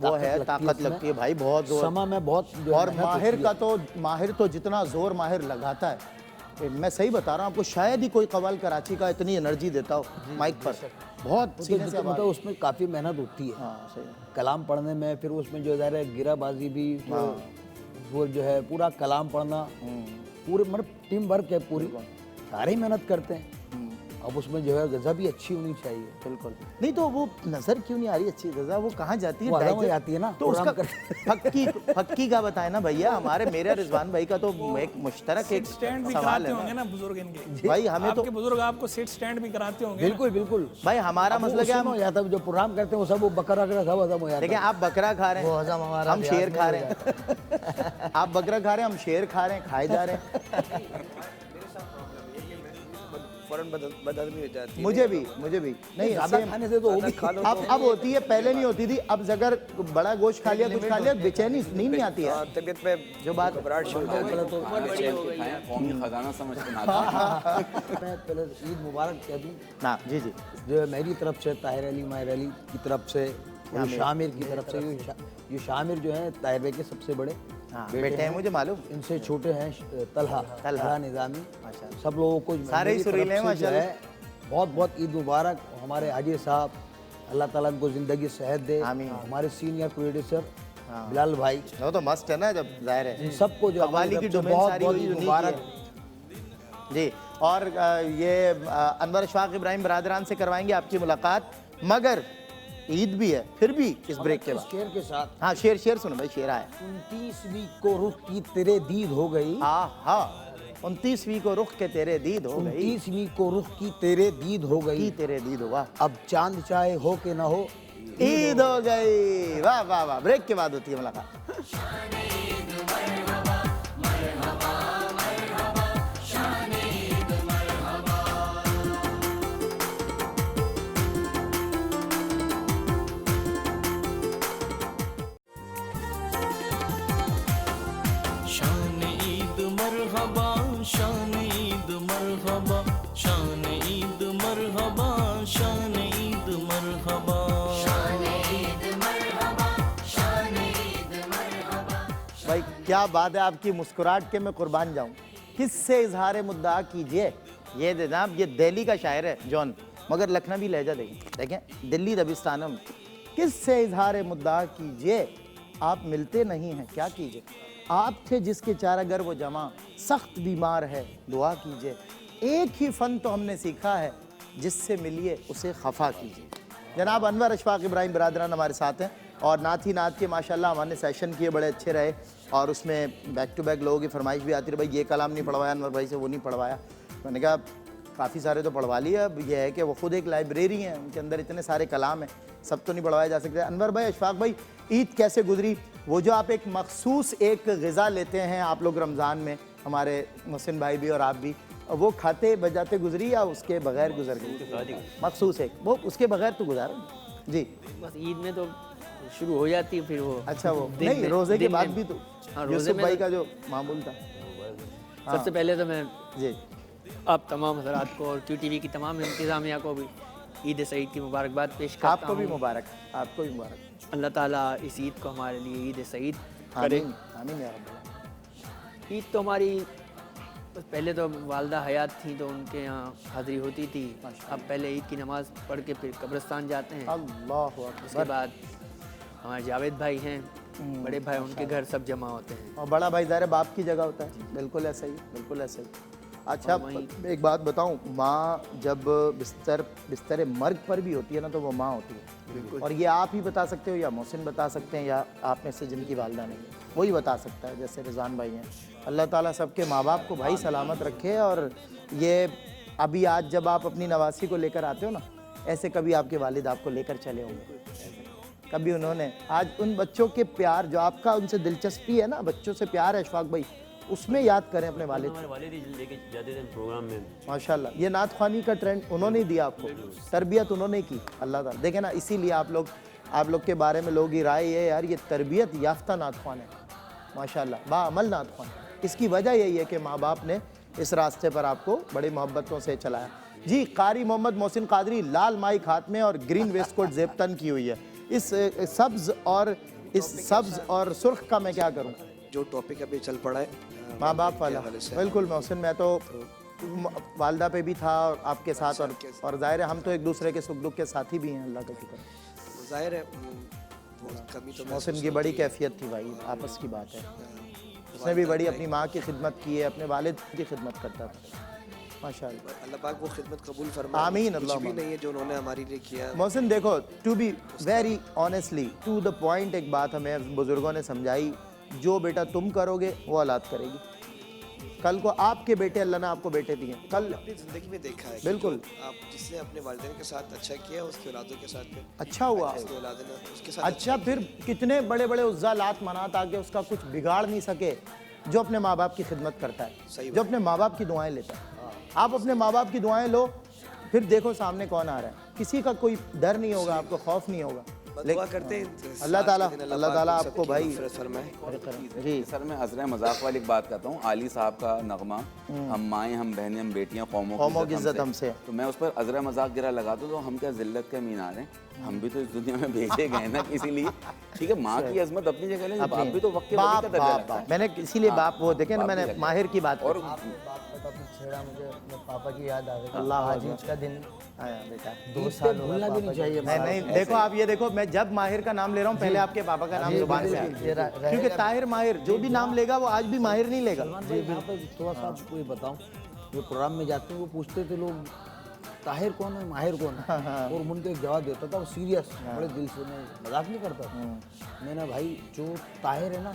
Speaker 2: वो है ताकत लगती है भाई बहुत जोर,
Speaker 4: समय में बहुत। और
Speaker 2: माहिर तो जितना जोर माहिर लगाता है, मैं सही बता रहा हूँ आपको, शायद ही कोई कवाल कराची का इतनी एनर्जी देता हो माइक पर, बहुत सीने से
Speaker 4: मतलब उसमें काफ़ी मेहनत होती है।
Speaker 2: हाँ, सही।
Speaker 4: कलाम पढ़ने में, फिर उसमें जो ज़ाहिर है गिराबाजी भी, वो जो है पूरा कलाम पढ़ना, पूरे मतलब टीम वर्क है पूरी, सारे ही मेहनत करते हैं। अब उसमें जो है ग़िज़ा भी अच्छी होनी चाहिए। बिल्कुल नहीं तो वो नज़र क्यों नहीं आ रही अच्छी ग़िज़ा, वो कहाँ जाती है, जाती है ना, तो उसका फक्की का बताए ना भैया, हमारे मेरे रिजवान भाई का तो एक मुश्तरक एक
Speaker 3: स्टैंड भी
Speaker 2: सवाल
Speaker 3: कराते होंगे ना बुजुर्ग इनके
Speaker 2: भाई, हमें तो
Speaker 3: बुजुर्ग आपको सीट स्टैंड भी कराते होंगे।
Speaker 4: बिल्कुल बिल्कुल
Speaker 2: भाई, हमारा मसला क्या हो
Speaker 4: जाता है, जो प्रोग्राम करते हैं वो सब वो बकरा सब हजम हो जाता है।
Speaker 2: देखिए आप बकरा खा रहे हैं, हम शेर खा रहे हैं, आप बकरा खा रहे हैं, हम शेर खा रहे हैं, खाए जा रहे हैं।
Speaker 6: फौरन बदहजमी हो जाती है।
Speaker 2: मुझे भी नहीं
Speaker 4: ज्यादा
Speaker 2: same।
Speaker 4: खाने से तो होगी।
Speaker 2: अब होती है, पहले नहीं होती थी। अब अगर बड़ा गोश्त खा लिया, कुछ खा लिया, बेचैनी नींद नहीं आती है।
Speaker 6: तबीयत में
Speaker 2: जो बात
Speaker 6: घबराहट शुरू हो जाती है।
Speaker 5: खाएं, कौमी खजाना समझ के ना खाएं।
Speaker 4: मैं पहले ईद मुबारक कह दूं
Speaker 2: ना जी जी
Speaker 4: जो मेरी तरफ से ताहिर अली माहिर अली की तरफ से और शामिर की तरफ से। ये शामिर जो है ताहिर भाई के सबसे बड़े
Speaker 2: बेटे हैं, मुझे मालूम।
Speaker 4: इनसे छोटे हैं तलहा निज़ामी। सब लोगों को
Speaker 2: सारे ही
Speaker 4: मेरी तरफ
Speaker 2: सुरीले हैं
Speaker 4: से जो
Speaker 2: माशाल्लाह।
Speaker 4: है बहुत बहुत ईद मुबारक। हमारे हाजी साहब अल्लाह ताला को ज़िंदगी सेहत दे।
Speaker 2: आमीन।
Speaker 4: हमारे सीनियर प्रोड्यूसर बिलाल भाई,
Speaker 2: वो तो मस्त है ना, जब जाहिर है
Speaker 4: सबको जो
Speaker 2: कव्वाली की
Speaker 4: हमारी तरफ से
Speaker 2: डोमेन
Speaker 4: बहुत
Speaker 2: सारी
Speaker 4: बहुत
Speaker 2: वही
Speaker 4: ईद
Speaker 2: unique
Speaker 4: मुबारक।
Speaker 2: है। जी, और ये अनवर अशफाक इब्राहिम बरादरान से करवाएंगे आपकी मुलाकात, मगर ईद भी है फिर भी इस ब्रेक के बाद।
Speaker 4: शेर के साथ
Speaker 2: हाँ, शेर सुनो भाई, शेर आया।
Speaker 4: 29वीं को रुख की तेरे दीद हो गई।
Speaker 2: हाँ 29वीं को रुख के तेरे दीद हो गई,
Speaker 4: 29वीं को रुख की तेरे दीद हो
Speaker 2: की
Speaker 4: गई।
Speaker 2: तेरे दीद होगा,
Speaker 4: अब चांद चाहे हो के ना हो
Speaker 2: ईद हो गई। वाह वाह वाह। ब्रेक के बाद होती है मुलाकात।
Speaker 1: शान ईद मरहबा, शान ईद मरहबा, शान ईद मरहबा, शान ईद मरहबा।
Speaker 2: भाई क्या बात है आपकी मुस्कुराहट के, मैं कुर्बान जाऊं। किससे इजहार मुद्दा कीजिए। ये जनाब, ये दिल्ली का शायर है जॉन, मगर लखनवी लहजा देखें दिल्ली दबिस्तानम। किससे इजहार मुद्दा कीजिए, आप मिलते नहीं हैं, क्या कीजिए। आप थे जिसके चारागर वो जमा, सख्त बीमार है, दुआ कीजिए। एक ही फ़न तो हमने सीखा है, जिससे मिलिए उसे खफा कीजिए। जनाब अनवर अशफाक इब्राहिम बरादरान हमारे साथ हैं, और नात ही नात के माशाल्लाह हमने सेशन किए, बड़े अच्छे रहे। और उसमें बैक टू बैक लोगों की फरमाइश भी आती रही, भाई ये कलाम नहीं पढ़वाया अनवर भाई से, वो नहीं पढ़वाया। मैंने कहा काफ़ी सारे तो पढ़वा लिए, अब ये है कि वो खुद एक लाइब्रेरी है, उनके अंदर इतने सारे कलाम हैं, सब तो नहीं पढ़वाए जा सकते। अनवर भाई, अशफाक भाई, ईद कैसे गुजरी? वो जो आप एक मखसूस एक ग़िज़ा लेते हैं आप लोग रमज़ान में, हमारे मोहसिन भाई भी और आप भी, वो खाते बजाते गुजरी या उसके बगैर गुजर गई? मखसूस एक वो, उसके बगैर तो गुजारा जी।
Speaker 7: बस ईद में तो शुरू हो जाती है, फिर वो
Speaker 2: अच्छा, वो
Speaker 7: दिन
Speaker 2: नहीं
Speaker 7: में-
Speaker 2: रोज़े के
Speaker 7: दिन
Speaker 2: बाद
Speaker 7: में-
Speaker 2: भी तो
Speaker 7: हाँ, रोज़े
Speaker 2: यूसुफ
Speaker 7: में
Speaker 2: भाई
Speaker 7: तो-
Speaker 2: का जो मामूल था।
Speaker 7: सबसे पहले तो मैं
Speaker 2: जी
Speaker 7: आप तमाम हज़रात को और QTV की तमाम इंतज़ामिया को भी ईद सईद की मुबारकबाद पेश करता
Speaker 2: आपको भी
Speaker 7: हूँ।
Speaker 2: मुबारक, आपको भी मुबारक।
Speaker 7: अल्लाह ताला इस ईद को हमारे लिए ईद सईद करे।
Speaker 2: आमीन आमीन या रब्बल।
Speaker 7: ईद तो हमारी बस पहले तो वालदा हयात थी तो उनके यहाँ हाज़िरी होती थी। अब पहले ईद की नमाज़ पढ़ के फिर कब्रिस्तान जाते हैं।
Speaker 2: अल्लाहु
Speaker 7: उसके
Speaker 2: अकबर।
Speaker 7: बाद हमारे जावेद भाई हैं, बड़े भाई, उनके घर सब जमा होते हैं।
Speaker 2: और बड़ा भाई ज़ाहिर है बाप की जगह होता है, बिल्कुल ऐसा ही, बिल्कुल ऐसा ही। अच्छा, एक बात बताऊं, माँ जब बिस्तर मर्ग पर भी होती है ना, तो वो माँ होती है। और ये आप ही बता सकते हो, या मोहसिन बता सकते हैं, या आप में से जिनकी वालदा नहीं, वही बता सकता है, जैसे रिज़ान भाई हैं। अल्लाह ताला सबके माँ बाप को भाई सलामत रखे। और ये अभी आज जब आप अपनी नवासी को लेकर आते हो ना, ऐसे कभी आपके वालिद आपको लेकर चले होंगे, कभी उन्होंने आज उन बच्चों के प्यार, जो आपका उनसे दिलचस्पी है ना, बच्चों से प्यार है अशफाक भाई, उसमें याद करें अपने वालिद।
Speaker 8: वालिद ही लेके जाते थे प्रोग्राम में।
Speaker 2: माशाल्लाह, ये नात ख्वानी का ट्रेंड उन्होंने ही दिया आपको, तरबियत उन्होंने की। अल्लाह ताला देखे ना, इसीलिए आप लोग के बारे में लोग की राय है, यार ये तरबियत याफ्ता नात ख्वान है माशाल्लाह, बाअमल नात ख्वान। इसकी वजह यही है कि माँ बाप ने इस रास्ते पर आपको बड़ी मोहब्बतों से चलाया। जी, कारी मोहम्मद मोहसिन कादरी, लाल माइक हाथ में और ग्रीन वेस्टकोट जेबतन की हुई है। इस सब्ज और सुर्ख का मैं क्या करूं?
Speaker 6: जो टॉपिक अभी चल पड़ा है
Speaker 2: माँ बाप वाला,
Speaker 6: हवाले से।
Speaker 2: बिल्कुल मोहसिन, मैं तो वालदा पे भी था और आपके साथ, और जाहिर है हम तो एक दूसरे के सुख दुख के साथी भी हैं, अल्लाह का शुक्र।
Speaker 6: जाहिर है वो कमी तो
Speaker 2: मोहसिन की बड़ी कैफियत थी भाई, आपस की बात है। उसने भी बड़ी अपनी माँ की खिदमत की है, अपने वालिद की खिदमत करता था माशाअल्लाह।
Speaker 6: अल्लाह पाक वो खिदमत कबूल फरमाए।
Speaker 2: आमीन,
Speaker 6: कुछ
Speaker 2: अल्लाह
Speaker 6: भी नहीं है जो उन्होंने हमारे लिए किया।
Speaker 2: मोहसिन देखो, to be very honestly to the point, एक बात हमें बुजुर्गों ने समझाई, जो बेटा तुम करोगे वो औलाद करेगी। कल को आपके बेटे, अल्लाह ने आपको बेटे दिए, कल
Speaker 6: अपनी ज़िंदगी में देखा है कि
Speaker 2: बिल्कुल।
Speaker 6: जो आप जिसने अपने वालिदैन के साथ अच्छा किया, उसकी औलादों के साथ भी
Speaker 2: अच्छा हुआ।
Speaker 6: उसकी औलाद ने उसके साथ
Speaker 2: अच्छा, फिर कितने बड़े बड़े उज़्ज़ालात मनात आके उसका कुछ बिगाड़ नहीं सके, जो अपने माँ बाप की खिदमत करता है,
Speaker 6: सही
Speaker 2: जो अपने माँ बाप की दुआएं लेता है। आप अपने माँ बाप की दुआएं लो, फिर देखो सामने कौन आ रहा है। किसी का कोई डर नहीं होगा, आपको खौफ नहीं होगा।
Speaker 6: दुआ करते हैं
Speaker 2: अल्लाह ताला
Speaker 6: पाक
Speaker 2: आपको भाई
Speaker 6: फरमाए।
Speaker 2: जी।
Speaker 5: सर मैं हजर मजाक वाली एक बात कहता हूँ, आली साहब का नगमा हम माएँ हम बहनें हम बेटियाँ कौमों की इज्जत हमसे, तो मैं उस पर हजर मजाक गिरा लगा दूँ तो हम क्या जिल्लत के मीनार हैं, हम भी तो इस दुनिया में भेजे गए ना किसी लिए। ठीक है, माँ की अजमत अपनी जगह लेकिन बाप भी तो वक्त के वली का दर्जा रखता है।
Speaker 2: मैंने इसीलिए बाप वो देखे ना, मैंने माहिर की बात
Speaker 5: और
Speaker 4: छेड़ा मुझे अपने पापा की याद आ गई।
Speaker 2: अल्लाह
Speaker 4: आज ईद का दिन
Speaker 2: आया बेटा।
Speaker 4: 2 साल भूलना भी नहीं चाहिए।
Speaker 2: नहीं देखो आप ये देखो, मैं जब माहिर का नाम ले रहा हूँ पहले आपके पापा का नाम जुबान से आए, क्योंकि ताहिर माहिर जो भी नाम लेगा वो आज भी माहिर नहीं लेगा।
Speaker 4: जी बिल्कुल। थोड़ा सा आपको ये बताऊं, जो प्रोग्राम में जाते हैं वो पूछते थे लोग ताहिर कौन है, माहिर कौन है, और उनको एक जवाब देता था वो सीरियस बड़े दिल से, मैं मजाक नहीं करता था। मैंने भाई जो ताहिर है ना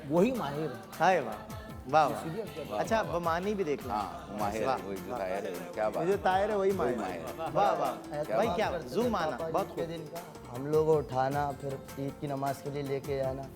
Speaker 4: वही माहिर है।
Speaker 2: हाय वाह वाह वाह। अच्छा बमानी भी देख लो।
Speaker 5: हाँ माहिर है, वही जो ताहिर है, क्या बात
Speaker 2: जो ताहिर है वही माहिर।
Speaker 5: माहिर।
Speaker 2: वाह वाह भाई, क्या जूम आना बहुत
Speaker 9: के दिन का हम लोग को उठाना, फिर ईद की नमाज के लिए लेके जाना।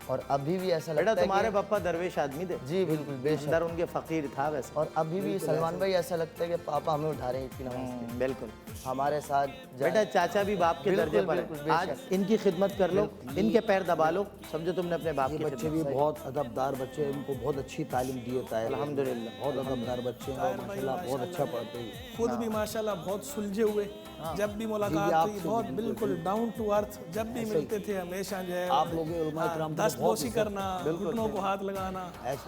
Speaker 9: और अभी भी ऐसा
Speaker 2: बेटा
Speaker 9: लगता है
Speaker 2: तुम्हारे पापा दरवेश आदमी थे।
Speaker 9: जी बिल्कुल बेशक।
Speaker 2: अंदर उनके फकीर था वैसे।
Speaker 9: और अभी भी सलमान भाई ऐसा लगता है कि पापा हमें उठा रहे हैं ईद की नमाज के लिए।
Speaker 2: बिल्कुल।
Speaker 9: हमारे साथ
Speaker 2: बेटा चाचा भी बाप के दर्जे पर
Speaker 9: बिल्कुल,
Speaker 2: है। आज इनकी खिदमत कर लो, इनके पैर दबा लो, समझो तुमने अपने बाप की
Speaker 4: बच्चे भी बहुत अदबदार बच्चे हैं, उनको बहुत अच्छी तालीम दी है ताहिर।
Speaker 2: अल्हम्दुलिल्लाह।
Speaker 4: बहुत अदबदार बच्चे हैं और माशाल्लाह बहुत अच्छा पढ़ते हैं।
Speaker 3: खुद भी माशाल्लाह बहुत सुलझे हुए, जब भी मुलाकात हुई बहुत बिल्कुल डाउन टू अर्थ, जब भी मिलते थे हमेशा जो है
Speaker 4: आप लोग उलमा इकराम को
Speaker 3: दस्त
Speaker 4: बहुत
Speaker 3: बोसी करना, घुटनों को हाथ लगाना,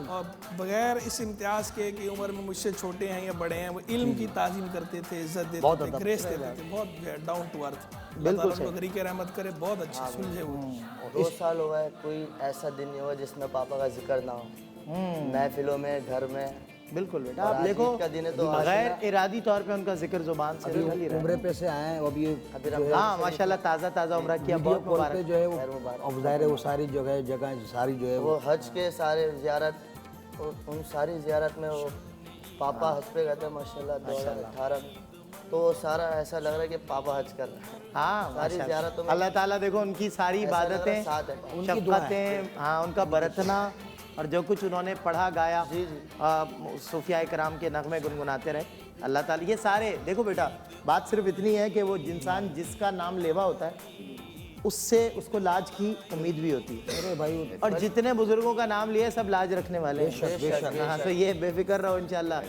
Speaker 3: और बगैर इस इम्तियाज के कि उम्र में मुझसे छोटे हैं या बड़े हैं, वो इल्म की ताजीम करते थे, इज्जत देते थे, ग्रेस देते थे, बहुत डाउन टू अर्थ। बिल्कुल गरी के रहमत करे, बहुत अच्छे सुलझे हुए।
Speaker 9: 2 साल हो गए, कोई ऐसा दिन नहीं हुआ जिसमें पापा का जिक्र ना हो, महफिलों में, घर में।
Speaker 2: बिल्कुल बेटा।
Speaker 9: और
Speaker 2: आप
Speaker 9: आज
Speaker 2: देखो
Speaker 9: ईद का दिन है तो
Speaker 2: बगैर इरादी तौर पे उनका जिक्र जुबान से निकल ही रहा
Speaker 4: उम्रे पे से आए हैं अभी
Speaker 2: है। हाँ माशाल्लाह ताज़ा ताज़ा उम्र किया,
Speaker 4: वीडियो
Speaker 2: बहुत
Speaker 4: कॉल पे
Speaker 2: मुबारक।
Speaker 4: जो है वो अब ज़ाहिर है वो सारी जगह सारी जो है
Speaker 9: वो हज के सारे जियारत, उन सारी जियारत में वो पापा हज पे गए थे माशाल्लाह 2018 में। तो वो सारा ऐसा लग रहा है कि पापा हज कर रहे हैं।
Speaker 2: हाँ
Speaker 9: सारी
Speaker 2: माशाल्लाह।
Speaker 9: जियारतों में
Speaker 2: अल्लाह ताला देखो उनकी सारी
Speaker 9: ऐसा लग रहा है
Speaker 2: इबादतें,
Speaker 9: साथ है।
Speaker 2: शफ़क़तें, हाँ उनका बरतना और जो कुछ उन्होंने पढ़ा गाया, सूफिया कराम के नगमे गुनगुनाते रहे। अल्लाह ताला ये सारे देखो बेटा, बात सिर्फ इतनी है कि वो इंसान जिसका नाम लेवा होता है उससे उसको लाज की उम्मीद भी होती है।
Speaker 4: अरे भाई
Speaker 2: और जितने बुजुर्गों का नाम लिया सब लाज रखने वाले हैं। हाँ तो ये बेफिक्र रहो इंशाल्लाह,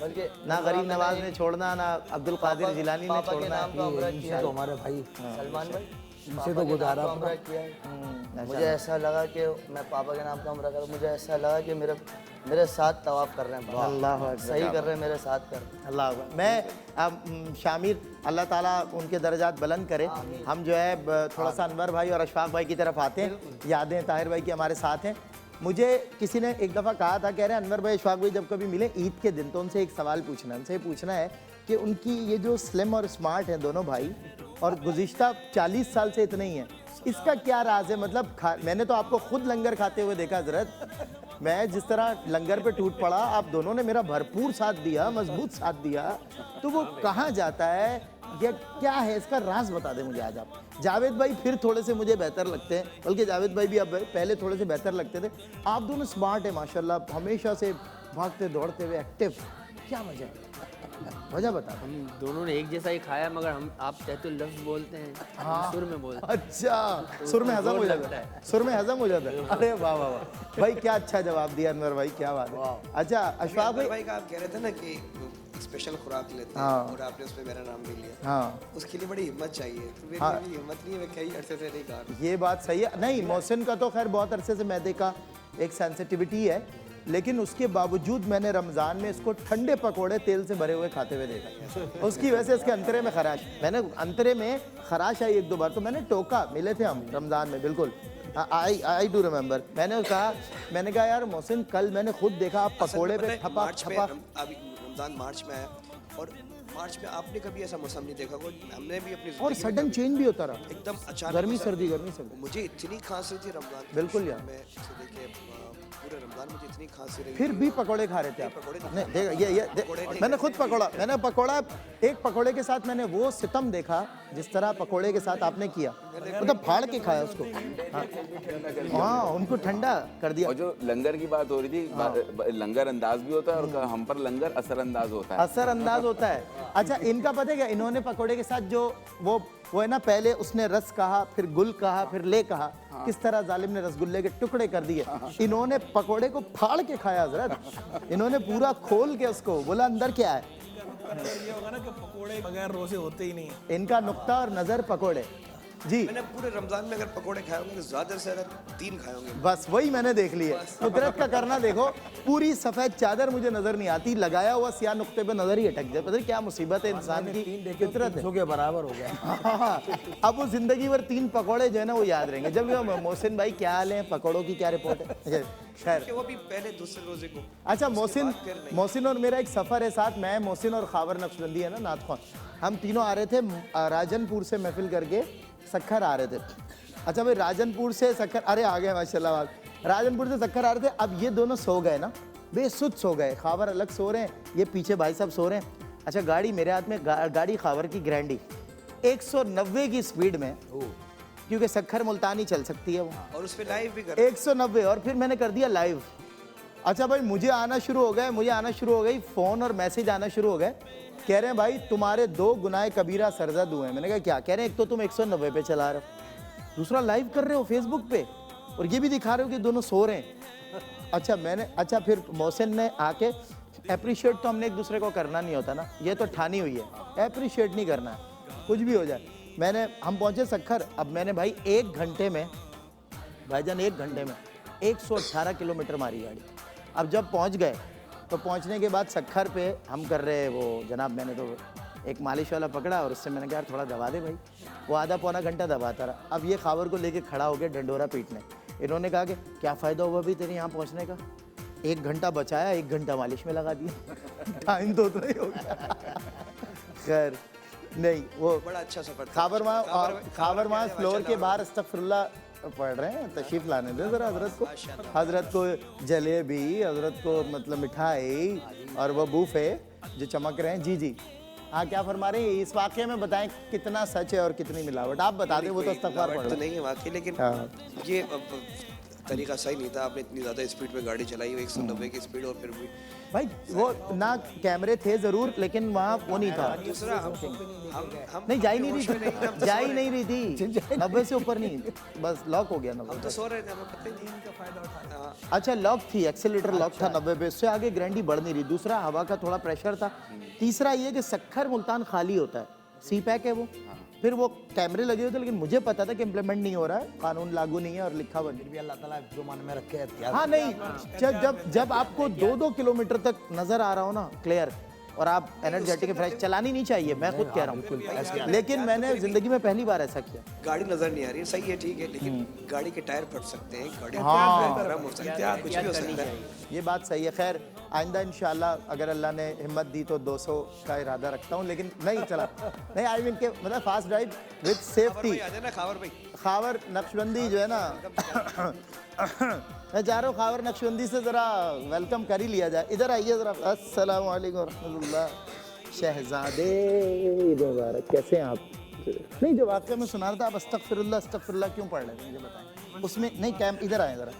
Speaker 2: ना गरीब नवाज ने छोड़ना, ना अब्दुल कादिर जिलानी ने छोड़ना है।
Speaker 9: किया
Speaker 4: तो हमारे भाई
Speaker 9: सलमान भाई
Speaker 4: इनसे तो गुजारा
Speaker 9: उम्रा किया है। मुझे ऐसा लगा कि मैं पापा के नाम का उम्रा कर, मुझे ऐसा लगा कि मेरे साथ तवाफ कर रहे हैं।
Speaker 2: अल्लाह
Speaker 9: सही कर रहे हैं, मेरे साथ कर रहे हैं।
Speaker 2: अल्लाह अकबर। मैं शामिर, अल्लाह ताला उनके दर्जात बुलंद करे। हम जो है थोड़ा सा अनवर भाई और अशफाक भाई की तरफ आते हैं। यादें ताहिर भाई की हमारे साथ हैं। मुझे किसी ने एक दफ़ा कहा था, कह रहे हैं अनवर भाई अशफाक भाई जब कभी मिले ईद के दिन तो उनसे एक सवाल पूछना है। उनसे पूछना है कि उनकी ये जो स्लिम और स्मार्ट हैं दोनों भाई, और गुज़िश्ता 40 साल से इतने ही हैं, इसका क्या राज है? मतलब मैंने तो आपको खुद लंगर खाते हुए देखा हजरत, मैं जिस तरह लंगर पे टूट पड़ा, आप दोनों ने मेरा भरपूर साथ दिया, मजबूत साथ दिया, तो वो कहाँ जाता है? ये क्या है, इसका राज बता दें मुझे आज आप। जावेद भाई फिर थोड़े से मुझे बेहतर लगते हैं, बल्कि जावेद भाई भी अब पहले थोड़े से बेहतर लगते थे। आप दोनों स्मार्ट है माशाल्लाह, हमेशा से भागते दौड़ते हुए एक्टिव, क्या वजह है? वजह बता।
Speaker 7: हम दोनों ने एक जैसा ही खाया, मगर हम आप तहतुल लफ्ज़ बोलते हैं, हम सुर में बोलते हैं।
Speaker 2: अच्छा, सुर में हजम हो जाता है, सुर में हजम हो जाता है। अरे वाह वाह वाह भाई, क्या अच्छा जवाब दिया अनवर भाई, क्या बात है। अच्छा अशफाक भाई,
Speaker 6: भाई का आप कह रहे थे ना कि स्पेशल खुराक लेते हैं और आपने उसमें मेरा नाम भी लिया,
Speaker 2: हाँ
Speaker 6: उसके लिए बड़ी हिम्मत चाहिए। तो मेरी भी हिम्मत नहीं है, मैं कई अरसे से नहीं खा रहा।
Speaker 2: ये बात सही है। नहीं, मोहसिन का तो खैर बहुत अरसे से मैदे का एक सेंसिटिविटी है, लेकिन उसके बावजूद मैंने रमज़ान में इसको ठंडे पकोड़े तेल से भरे हुए खाते हुए देखा। उसकी वजह से इसके अंतरे में खराश, मैंने अंतरे में खराश आई 1-2 बार, तो मैंने टोका, मिले थे हम रमज़ान में, बिल्कुल आई डू रिमेंबर। मैंने कहा यार मोहसिन, कल मैंने खुद देखा आप पकोड़े पे ठपा
Speaker 6: मार्च में
Speaker 2: ठपा।
Speaker 6: अभी रमज़ान मार्च में आया और मार्च में आपने कभी ऐसा मौसम नहीं देखा कोई, हमने भी अपनी
Speaker 2: और
Speaker 6: जिंदगी में
Speaker 2: सडन चेंज भी होता रहा,
Speaker 6: एकदम अचानक
Speaker 2: गर्मी
Speaker 6: ऐसा-
Speaker 2: सर्दी गर्मी सर्दी।
Speaker 6: मुझे इतनी खांसी थी रमजान के
Speaker 2: बिल्कुल
Speaker 6: महीने
Speaker 2: यार।
Speaker 6: में, इसे देखिए पूरे रमजान मुझे इतनी खांसी रही।
Speaker 2: फिर भी पकोड़े खा रहे थे आप?
Speaker 6: पकोड़े नहीं
Speaker 2: नहीं देख मैंने खुद पकोड़ा, मैंने पकोड़ा, एक पकोड़े के साथ मैंने वो सितम देखा जिस तरह पकोड़े के साथ आपने किया, मतलब फाड़ के खाया उसको। हाँ उनको ठंडा कर दिया।
Speaker 5: और जो लंगर की बात हो रही थी, लंगर अंदाज भी होता है और हम पर लंगर असर अंदाज होता है।
Speaker 2: असर अंदाज होता है। अच्छा इनका पता है क्या, इन्होंने पकोड़े के साथ जो वो है ना, पहले उसने रस कहा, फिर गुल कहा, फिर ले कहा, किस तरह जालिम ने रसगुल्ले के टुकड़े कर दिए। इन्होंने पकोड़े को फाड़ के खाया हजरत, इन्होंने पूरा खोल के उसको बोला अंदर क्या है।
Speaker 3: ये होगा ना कि पकोड़े बगैर रोजे होते ही नहीं।
Speaker 2: इनका नुक्ता और नजर पकोड़े जी।
Speaker 6: मैंने पूरे रमजान में अगर पकोड़े खाए होंगे तो ज़्यादा से ज़्यादा 3 खाए होंगे।
Speaker 2: बस वही मैंने देख लिया। कुदरत का करना देखो, पूरी सफेद चादर मुझे नजर नहीं आती, लगाया हुआ सियाह नुक्ते पे नजर ही अटक जाए। पता नहीं क्या मुसीबत है इंसान की, फितरत है।
Speaker 4: के बराबर हो गया।
Speaker 2: अब वो जिंदगी भर 3 पकोड़े जो है ना वो याद रहेंगे। जब मोहसिन भाई क्या हाल है, पकोड़ों की क्या रिपोर्ट है? खैर
Speaker 6: वो भी पहले दूसरे रोजे को।
Speaker 2: अच्छा मोहसिन और मेरा एक सफ़र है साथ, मैं मोहसिन और खावर नक्शबंदी है ना नात खान, हम तीनों आ रहे थे राजनपुर से महफिल करके सखर आ रहे थे। अच्छा भाई राजनपुर से सखर, अरे आ गए माशाल्लाह, राजनपुर से सखर आ रहे थे। अब ये दोनों सो गए ना, बेसुध सो गए, खावर अलग सो रहे हैं, ये पीछे भाई साहब सो रहे हैं। अच्छा गाड़ी मेरे हाथ में, गाड़ी खावर की ग्रैंडी 190 की स्पीड में, क्योंकि सखर मुल्तानी चल सकती है वो,
Speaker 6: और उस पे लाइव भी कर
Speaker 2: 190, और फिर मैंने कर दिया लाइव। अच्छा भाई मुझे आना शुरू हो गई फ़ोन और मैसेज आना शुरू हो गए, कह रहे हैं भाई तुम्हारे 2 गुनाह कबीरा सरजद हुए हैं। मैंने कहा क्या? कह रहे हैं एक तो तुम 190 पे चला रहे हो, दूसरा लाइव कर रहे हो फेसबुक पे, और ये भी दिखा रहे हो कि दोनों सो रहे हैं। अच्छा फिर मोहसिन ने आके, अप्रिशिएट तो हमने एक दूसरे को करना नहीं होता ना, ये तो ठानी हुई है, अप्रिशिएट नहीं करना है, कुछ भी हो जाए। हम पहुंचे सखर। अब मैंने भाई 1 घंटे में, भाईजान 1 घंटे में 118 किलोमीटर मारी गाड़ी। अब जब पहुंच गए तो पहुंचने के बाद सखर पे हम कर रहे वो जनाब, मैंने तो एक मालिश वाला पकड़ा और उससे मैंने कहा यार थोड़ा दबा दे भाई, वो आधा पौना घंटा दबाता रहा। अब ये खावर को लेके खड़ा हो गया डंडोरा पीटने। इन्होंने कहा कि क्या फ़ायदा हुआ भी तेरे यहाँ पहुँचने का, 1 घंटा बचाया, 1 घंटा मालिश में लगा दिया, टाइम तो नहीं हो गया। खैर नहीं, वो
Speaker 6: बड़ा अच्छा सफर था।
Speaker 2: खावर वहाँ फ्लोर के बाहर अस्तगफिरुल्लाह पढ़ रहे हैं, तशरीफ लाने दे जरा हजरत को जलेबी, हजरत को मतलब मिठाई और वो बूफे जो चमक रहे हैं। जी हाँ क्या फरमा रहे हैं इस वाक़े में, बताएं कितना सच है और कितनी मिलावट? आप बता दें, वो तो इस्तग़फ़ार पढ़
Speaker 6: तो
Speaker 2: रहे
Speaker 6: नहीं है वाकई, लेकिन ये तरीका सही नहीं था। आपने इतनी ज़्यादा स्पीड में गाड़ी चलाई, 190 की स्पीड, और फिर भी
Speaker 2: भाई वो ना कैमरे थे ज़रूर, लेकिन वहाँ वो नहीं था,
Speaker 6: दूसरा हम
Speaker 2: नहीं जा ही नहीं रही थी 90 से ऊपर नहीं, बस लॉक हो गया 90।
Speaker 6: तो सो रहे थे, हमें पता ही नहीं इनका फायदा उठाया।
Speaker 2: अच्छा लॉक थी, एक्सेलेरेटर लॉक था 90 पे, उससे आगे ग्रैंडी बढ़ नहीं रही। दूसरा हवा का थोड़ा प्रेशर था। तीसरा ये कि सखर मुल्तान खाली होता है, सी पैक है वो, फिर वो कैमरे लगे हुए थे, लेकिन मुझे पता था कि इम्प्लीमेंट नहीं हो रहा है, कानून लागू नहीं है और लिखा हुआ भी
Speaker 4: अल्लाह ताला जो मन में रखे है।
Speaker 2: हाँ नहीं, जब आपको 2-2 किलोमीटर तक नजर आ रहा हो ना क्लियर, और आप एनर्जेटिक फ्रेश, चलानी नहीं चाहिए, मैं खुद कह रहा हूँ, लेकिन मैंने जिंदगी में पहली बार ऐसा किया।
Speaker 6: गाड़ी नजर नहीं आ रही है, सही है, ठीक है, लेकिन गाड़ी के टायर फट सकते हैं, गाड़ी गर्म हो सकती है, कुछ भी हो सकता है।
Speaker 2: ये बात सही है। खैर आइंदा इंशाल्लाह अगर अल्लाह ने हिम्मत दी तो 200 का इरादा रखता हूँ, लेकिन नहीं चला नहीं, आई मीन के मतलब fast drive with safety. Khawar Naqshbandi जो है ना मैं चाह रहा हूँ खावर नक्शबंदी से ज़रा वेलकम कर ही लिया जाए। इधर आइए ज़रा। अस्सलाम वालेकुम रहमतुल्लाह। शहजादे मुबारक, कैसे हैं आप? नहीं जो वाक़या में सुना रहा था, आप अस्तगफिरुल्लाह क्यों पढ़ रहे थे मुझे बताएं। उसमें नहीं कैम इधर आए ज़रा,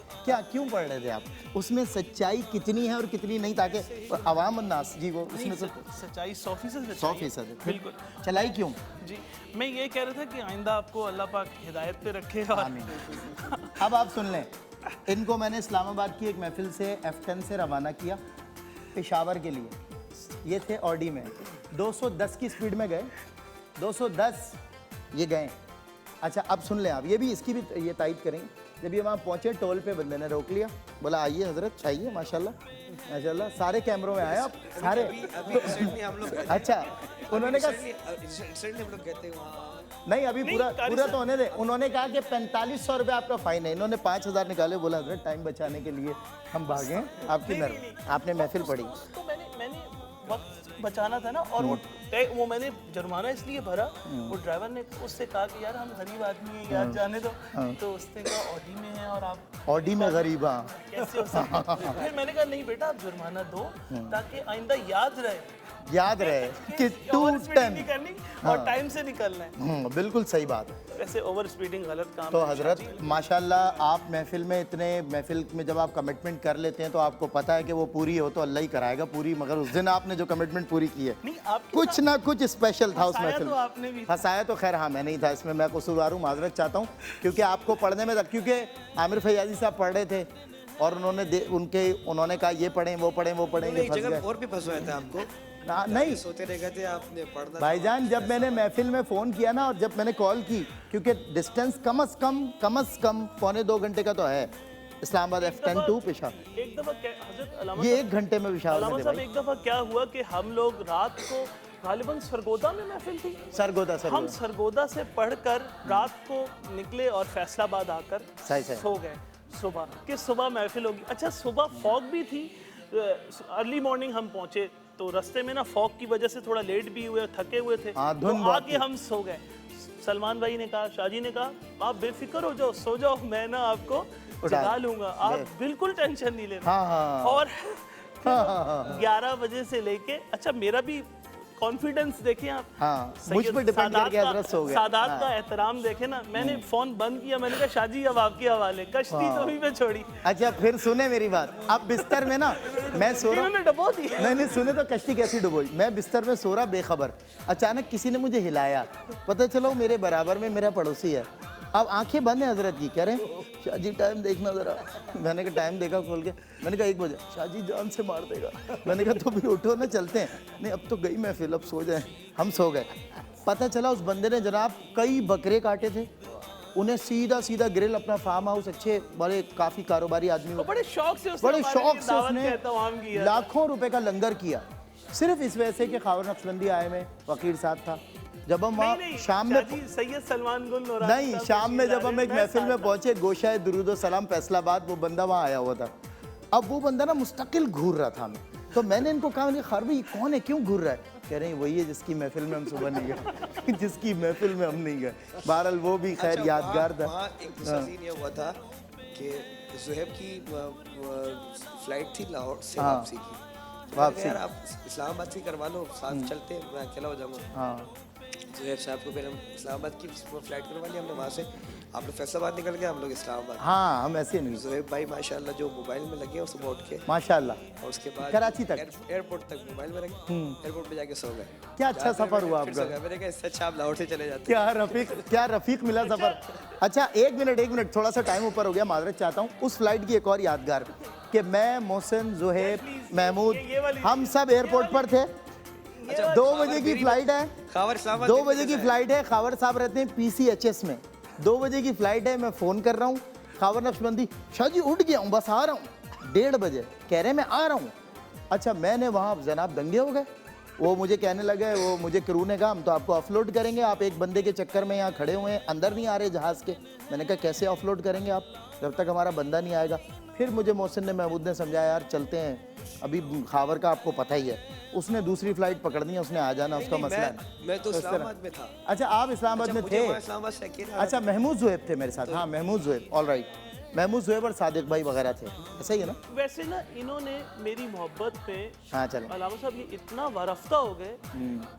Speaker 2: क्यों पढ़ रहे थे आप? उसमें सच्चाई कितनी है और कितनी नहीं, ताकि अवाम अन्नास जी वो उसमें से
Speaker 10: सच्चाई 100%
Speaker 2: 100% है।
Speaker 10: बिल्कुल।
Speaker 2: चलाई क्यों?
Speaker 10: जी मैं ये कह रहा था कि आइंदा आपको अल्लाह पाक हिदायत पे रखे। और
Speaker 2: अब आप सुन लें, इनको मैंने इस्लामाबाद की एक महफिल से F10 से रवाना किया पेशावर के लिए। ये थे ऑडी में, 210 की स्पीड में गए, 210 ये गए। अच्छा अब सुन लें आप, ये भी इसकी भी ये तायद करेंगे। जब ये वहाँ पहुँचे टोल पे बंदे ने रोक लिया, बोला आइए हजरत आइए, माशाल्लाह सारे कैमरों में आए आप सारे। अच्छा उन्होंने कहा नहीं अभी पूरा तो होने दे। उन्होंने कहा कि 4500 रुपये आपका फ़ाइन है। इन्होंने 5000 निकाले, बोला हजरत टाइम बचाने के लिए हम भागे आपकी नर्म। आपने महफिल पढ़ी
Speaker 10: तो मैंने वक्त बचाना था ना, और वो वो मैंने जुर्माना इसलिए भरा, वो ड्राइवर ने उससे कहा कि यार हम गरीब आदमी हैं यार जाने दो, तो उसने कहा ऑडी में है और आप
Speaker 2: ऑडी में गरीब, हाँ
Speaker 10: कैसे हो सकता है? फिर मैंने कहा नहीं बेटा आप जुर्माना दो ताकि आइंदा याद रहे
Speaker 2: कि
Speaker 10: ओवर
Speaker 2: 210
Speaker 10: स्पीडिंग नहीं करनी और टाइम से निकलना है।
Speaker 2: बिल्कुल सही बात है।
Speaker 10: वैसे ओवर स्पीडिंग गलत काम
Speaker 2: तो
Speaker 10: है।
Speaker 2: हजरत माशाल्लाह आप महफिल में जब आप कमिटमेंट कर लेते हैं तो आपको पता है कि वो पूरी हो तो अल्लाह ही कराएगा पूरी, मगर उस दिन आपने जो कमिटमेंट पूरी की है
Speaker 10: नहीं, आपके
Speaker 2: कुछ ना कुछ स्पेशल था उस
Speaker 10: हंसाया
Speaker 2: महफिल
Speaker 10: तो आपने भी।
Speaker 2: में। हंसाया तो खैर हाँ मैं नहीं था, इसमें मैं कसूरवार हूँ, माजरत चाहता हूँ क्योंकि आपको पढ़ने में क्योंकि आमिर फैयाजी साहब पढ़ रहे थे और उन्होंने कहा ये पढ़ें वो पढ़ें वो पढ़ेंगे,
Speaker 6: एक
Speaker 2: फंस
Speaker 6: जगह
Speaker 2: गए।
Speaker 6: और भी फंसवाया था आपको,
Speaker 2: नहीं
Speaker 6: सोते रह गए थे आपने पढ़ना।
Speaker 2: भाईजान जब मैंने महफिल में फ़ोन किया ना और जब मैंने कॉल की, क्योंकि डिस्टेंस कम से कम पौने 2 घंटे का तो है, इस्लामाबाद F10 टू पेशावर,
Speaker 10: एक दफा हजरत अलामा
Speaker 2: ये 1 घंटे में पेशावर
Speaker 10: अलामा
Speaker 2: में थे
Speaker 10: साहब
Speaker 2: भाई।
Speaker 10: एक दफा क्या हुआ कि हम लोग रात को गालिबन सरगोदा में महफिल थी,
Speaker 2: सरगोदा
Speaker 10: हम सरगोदा से पढ़कर रात को निकले और फैसलाबाद आकर
Speaker 2: सही।
Speaker 10: सो गए सुबह कि सुबह महफिल होगी। अच्छा सुबह फॉग भी थी, अर्ली मॉर्निंग हम पहुंचे तो रास्ते में ना फॉग की वजह से थोड़ा लेट भी हुए, थके हुए थे,
Speaker 2: हाँ, धुंध
Speaker 10: तो
Speaker 2: बहुत
Speaker 10: आके हम सो गए। सलमान भाई ने कहा, शाहजी ने कहा आप बेफिक्र हो जाओ, सो जाओ, मैं ना आपको जगा लूंगा, आप बिल्कुल टेंशन नहीं लेना।
Speaker 2: हाँ।
Speaker 10: और 11 बजे से लेके, अच्छा मेरा भी कॉन्फिडेंस देखें आप,
Speaker 2: हाँ, मुझ पे डिपेंड करके हजरत सो गए।
Speaker 10: सादात का एहतराम देखे ना, मैंने फोन बंद किया, मैंने कहा शाहजी अब आपके हवाले, कश्ती तो भी पे छोड़ी।
Speaker 2: अच्छा फिर सुने मेरी बात, अब बिस्तर में ना मैं सो रहा हूँ,
Speaker 10: इन्होंने डबो दी।
Speaker 2: नहीं सुने तो कश्ती कैसी डुबोई, मैं बिस्तर में सो रहा बेखबर, अचानक किसी ने मुझे हिलाया, पता चला वो मेरे बराबर में मेरा पड़ोसी है। अब आंखें बंद हैं हजरत की, कह रहे हैं शाहजी टाइम देखना ज़रा, मैंने कहा टाइम देखा खोल के, मैंने कहा 1 बजे, शाहजी जान से मार देगा, मैंने कहा तो भी उठो ना चलते हैं, नहीं अब तो गई महफिल, अब सो जाए, हम सो गए। पता चला उस बंदे ने जनाब कई बकरे काटे थे, उन्हें सीधा ग्रिल अपना फार्म हाउस, अच्छे बड़े काफ़ी कारोबारी आदमी,
Speaker 10: बड़े शौक से
Speaker 2: उसने लाखों रुपए का लंगर किया, सिर्फ इस वजह से कि खावर नक्शबंदी आए में वकील साहब था। जब हम वहाँ शाम में
Speaker 10: सैयद सलमान गुल
Speaker 2: नहीं शाम में जब हम एक महफिल में पहुंचे, गोशाए दुरूद सलाम फैसलाबाद, वो बंदा वहाँ आया हुआ था। अब वो बंदा ना मुस्तकिल घूर रहा था हमें, तो मैंने इनको कहा, खार भाई कौन है, क्यों घूर रहा है? कह रहे हैं वही है जिसकी महफिल में हम सुबह नहीं गए जिसकी महफिल में हम नहीं गए। बहरहाल वो भी खैर यादगार था।
Speaker 6: वहाँ एक दूसरा सीन ये हुआ था कि ज़ुहैब की फ्लाइट थी लाहौर से वापसी की, यार आप इस्लामाबाद से करवा लो, साथ चलते हैं, मैं अकेला हो जाऊँगा।
Speaker 2: हाँ
Speaker 6: ज़ुहैब साहब को फिर हम इस्लामाबाद की फ्लाइट करवा ली हमने, वहाँ से आप लोग फैसलाबाद निकल गए, हम लोग इस्लामाबाद।
Speaker 2: हाँ हम ऐसे नहीं,
Speaker 6: ज़ुहैब भाई माशाल्लाह जो मोबाइल में लगे सुबह उठ के
Speaker 2: माशाल्लाह,
Speaker 6: और उसके बाद
Speaker 2: कराची तक
Speaker 6: एयरपोर्ट तक मोबाइल में लगे, एयरपोर्ट पे जाके सो गए।
Speaker 2: क्या अच्छा सफर हुआ आपका,
Speaker 6: मैंने कहा इससे अच्छा आप लाहौर से चले जाते।
Speaker 2: क्या रफीक मिला सफर। अच्छा एक मिनट थोड़ा सा टाइम ऊपर हो गया, माजरत चाहता हूँ। उस फ्लाइट की एक और यादगार कि मैं, मोहसिन, ज़ुहैब, महमूद, हम सब एयरपोर्ट पर थे। 2 बजे की फ्लाइट है, 2 बजे की फ्लाइट है, खावर साहब रहते हैं PCHS में, 2 बजे की फ्लाइट है, मैं फ़ोन कर रहा हूँ खावर नक्शबंदी, शाहजी उठ गया हूँ बस आ रहा हूँ, 1:30 बजे कह रहे हैं मैं आ रहा हूँ। अच्छा मैंने वहाँ जनाब दंगे हो गए, वो मुझे कहने लगे, वो मुझे क्रू ने कहा हम तो आपको ऑफलोड करेंगे, आप एक बंदे के चक्कर में यहाँ खड़े हुए हैं, अंदर नहीं आ रहे जहाज़ के। मैंने कहा कैसे ऑफलोड करेंगे आप जब तक हमारा बंदा नहीं आएगा। फिर मुझे मोहसिन ने, महमूद ने समझाया यार चलते हैं, अभी खावर का आपको पता ही है, उसने दूसरी फ्लाइट पकड़नी है, उसने आ जाना, उसका मसला है।
Speaker 6: मैं तो इस्लामाबाद में था।
Speaker 2: अच्छा आप इस्लामाबाद में थे। अच्छा महमूद ज़ुहैब थे मेरे साथ। हाँ महमूद ज़ुहैब, ऑल राइट, महमूद ज़ुहैब और सादिक भाई वगैरह थे, ऐसा ही है ना।
Speaker 10: वैसे ना इन्होंने मेरी मोहब्बत पे,
Speaker 2: हाँ चलो,
Speaker 10: अलामा साहब ये इतना वारफ्ता हो गए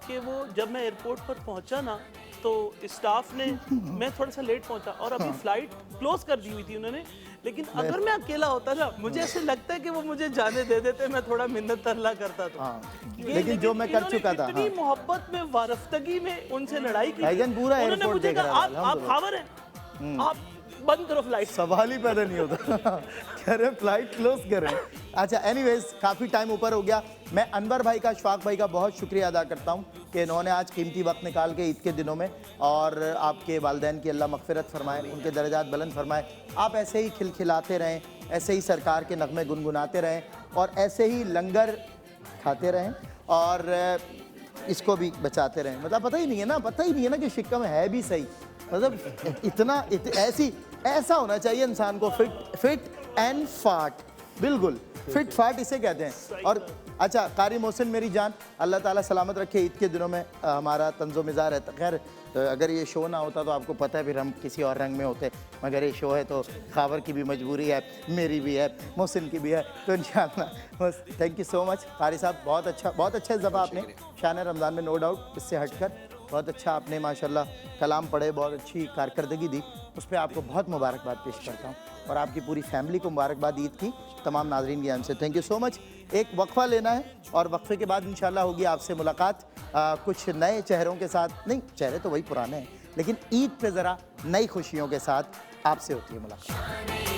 Speaker 10: कि वो जब मैं एयरपोर्ट पर पहुंचा ना तो स्टाफ ने, मैं थोड़ा सा लेट पहुंचा और अभी फ्लाइट क्लोज कर दी हुई थी उन्होंने, लेकिन अगर मैं अकेला होता ना, मुझे ऐसे लगता है कि वो मुझे जाने दे देते, मैं थोड़ा मिन्नत तरला करता तो।
Speaker 2: लेकिन जो मैं कर चुका था,
Speaker 10: इतनी मोहब्बत में, वारफ्तगी में उनसे लड़ाई की,
Speaker 2: भाईजान पूरा
Speaker 10: उन्होंने
Speaker 2: एयरपोर्ट
Speaker 10: मुझे
Speaker 2: देख
Speaker 10: कहा
Speaker 2: रहा
Speaker 10: आप खावर हैं, आप बंद करो फ्लाइट,
Speaker 2: सवाल ही पैदा नहीं होता कह रहे फ्लाइट क्लोज करें। अच्छा एनीवेज काफ़ी टाइम ऊपर हो गया। मैं अनवर भाई का, अशफाक भाई का बहुत शुक्रिया अदा करता हूँ कि इन्होंने आज कीमती वक्त निकाल के ईद के दिनों में, और आपके वालिदैन की अल्लाह मग़फ़िरत फरमाए, उनके दर्जात बुलंद फरमाए, आप ऐसे ही खिलखिलाते रहें, ऐसे ही सरकार के नगमे गुनगुनाते रहें और ऐसे ही लंगर खाते रहें और इसको भी बचाते रहें। मतलब पता ही नहीं है ना कि शिक्का में है भी सही, मतलब ऐसा होना चाहिए इंसान को, फिट एंड फाट, बिल्कुल फिट फाट इसे कहते हैं। और अच्छा कारी मोहसिन मेरी जान, अल्लाह ताला सलामत रखे। ईद के दिनों में हमारा तंज़ो मिज़ाज है। खैर अगर ये शो ना होता तो आपको पता है फिर हम किसी और रंग में होते, मगर ये शो है तो खावर की भी मजबूरी है, मेरी भी है, मोहसिन की भी है, तो इंशाअल्लाह बस थैंक यू सो मच कारी साहब। बहुत अच्छा इस दफ़ा आपने शान रमज़ान में नो डाउट इससे हटकर बहुत अच्छा आपने माशाल्लाह कलाम पढ़े, बहुत अच्छी कारकर्दगी दी, उस पर आपको बहुत मुबारकबाद पेश करता हूँ और आपकी पूरी फैमिली को मुबारकबाद ईद की तमाम नाजरीन की जान से। Thank you so much. एक वक्फा लेना है और वक्फे के बाद इंशाल्लाह होगी आपसे मुलाकात कुछ नए चेहरों के साथ। नहीं, चेहरे तो वही पुराने हैं, लेकिन ईद पे ज़रा नई खुशियों के साथ आपसे होती है मुलाकात।